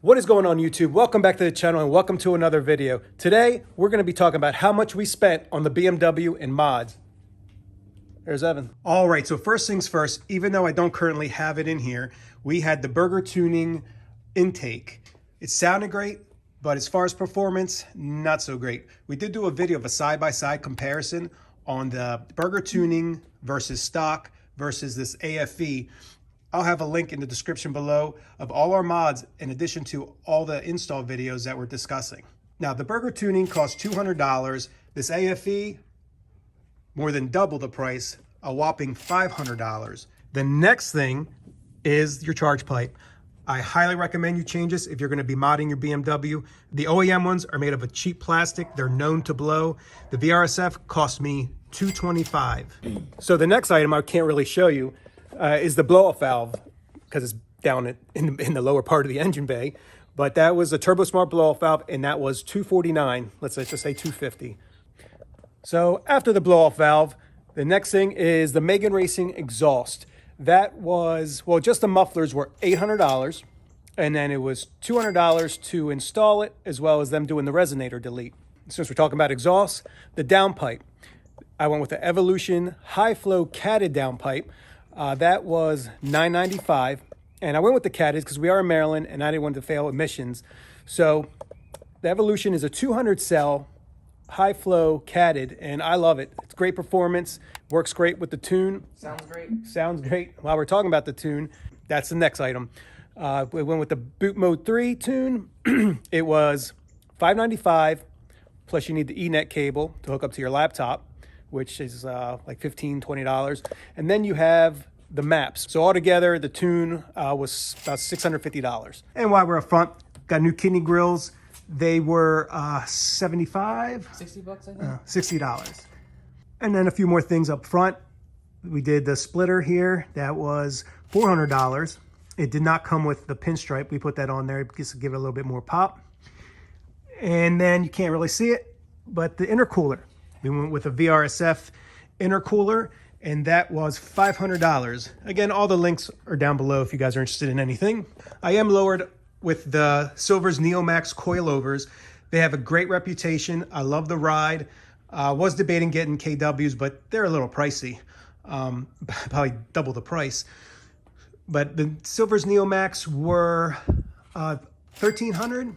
What is going on YouTube? Welcome back to the channel and welcome to another video. Today, we're going to be talking about how much we spent on the BMW and mods. There's Evan. All right, so first things first, even though I don't currently have it in here, we had the burger tuning intake. It sounded great, but as far as performance, not so great. We did do a video of a side-by-side comparison on the burger tuning versus stock versus this AFE. I'll have a link in the description below of all our mods in addition to all the install videos that we're discussing. Now, the burger tuning costs $200. This AFE, more than double the price, a whopping $500. The next thing is your charge pipe. I highly recommend you change this if you're going to be modding your BMW. The OEM ones are made of a cheap plastic. They're known to blow. The VRSF cost me $225. So the next item I can't really show you is the blow-off valve, because it's down in the lower part of the engine bay. But that was a TurboSmart blow-off valve, and that was $249. Let's just say $250. So after the blow-off valve, the next thing is the Megan Racing exhaust. That was, well, just the mufflers were $800, and then it was $200 to install it, as well as them doing the resonator delete. Since we're talking about exhaust, the downpipe, I went with the Evolution high flow catted downpipe. That was $995, and I went with the catted because we are in Maryland and I didn't want to fail emissions. So the Evolution is a 200 cell high flow catted, and I love it. It's great performance, works great with the tune. Sounds great. Sounds great. While we're talking about the tune, that's the next item. We went with the Boot Mode 3 tune. It was $595, plus you need the Ethernet cable to hook up to your laptop, which is like $15, $20. And then you have the maps. So altogether, the tune was about $650. And while we're up front, got new kidney grills. They were $75? 60 bucks, I think. $60. And then a few more things up front. We did the splitter here. That was $400. It did not come with the pinstripe. We put that on there just to give it a little bit more pop. And then you can't really see it, but the intercooler. We went with a VRSF intercooler, and that was $500. Again, all the links are down below if you guys are interested in anything. I am lowered with the Silver's NeoMax coilovers. They have a great reputation. I love the ride. Was debating getting KWs, but they're a little pricey. Probably double the price. But the Silver's NeoMax were $1,300.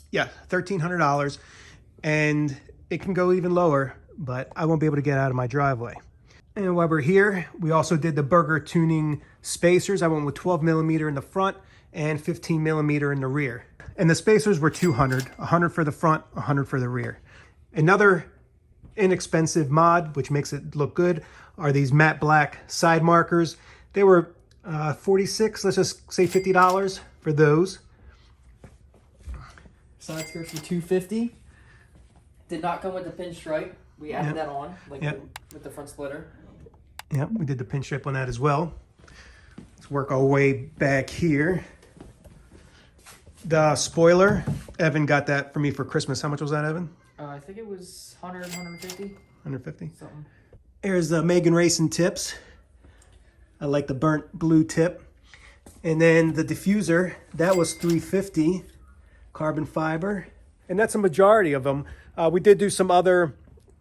Yeah, $1,300. And it can go even lower, but I won't be able to get out of my driveway. And while we're here, we also did the burger tuning spacers. I went with 12 millimeter in the front and 15 millimeter in the rear. And the spacers were $200, $100 for the front, $100 for the rear. Another inexpensive mod, which makes it look good, are these matte black side markers. They were $46, let's just say $50 for those. Side skirts were $250. Did not come with the pinstripe. We added that on, like with the front splitter. Yeah, we did the pinstripe on that as well. Let's work our way back here. The spoiler, Evan got that for me for Christmas. How much was that, Evan? I think it was 100, 150. 150? Something. Here's the Megan Racing tips. I like the burnt blue tip. And then the diffuser, that was $350, carbon fiber. And that's a majority of them. We did do some other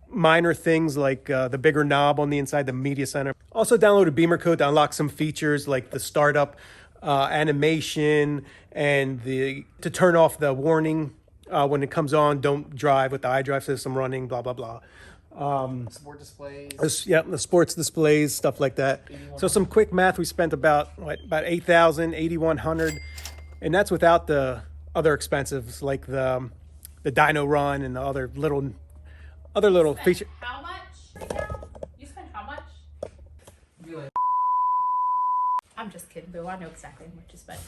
minor things like the bigger knob on the inside, the media center. Also downloaded Beamer Code to unlock some features like the startup animation and to turn off the warning when it comes on, don't drive with the iDrive system running, blah, blah, blah. Sport displays. Yeah, the sports displays, stuff like that. So some quick math, we spent about $8,000, $8,100, and that's without the other expensives like the dyno run and the other little feature. How much? You spent how much? I'm just kidding, boo. I know exactly how much you spent.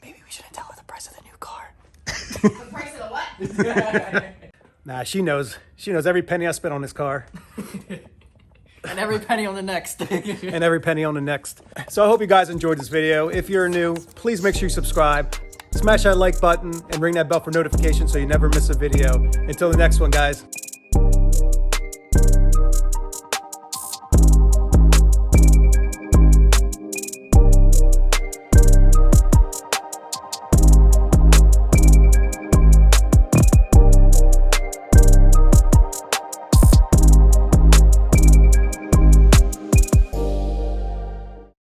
Maybe we shouldn't tell her the price of the new car. The price of the what? Nah, she knows. She knows every penny I spent on this car. And every penny on the next. And every penny on the next. So I hope you guys enjoyed this video. If you're new, please make sure you subscribe. Smash that like button and ring that bell for notifications so you never miss a video. Until the next one, guys.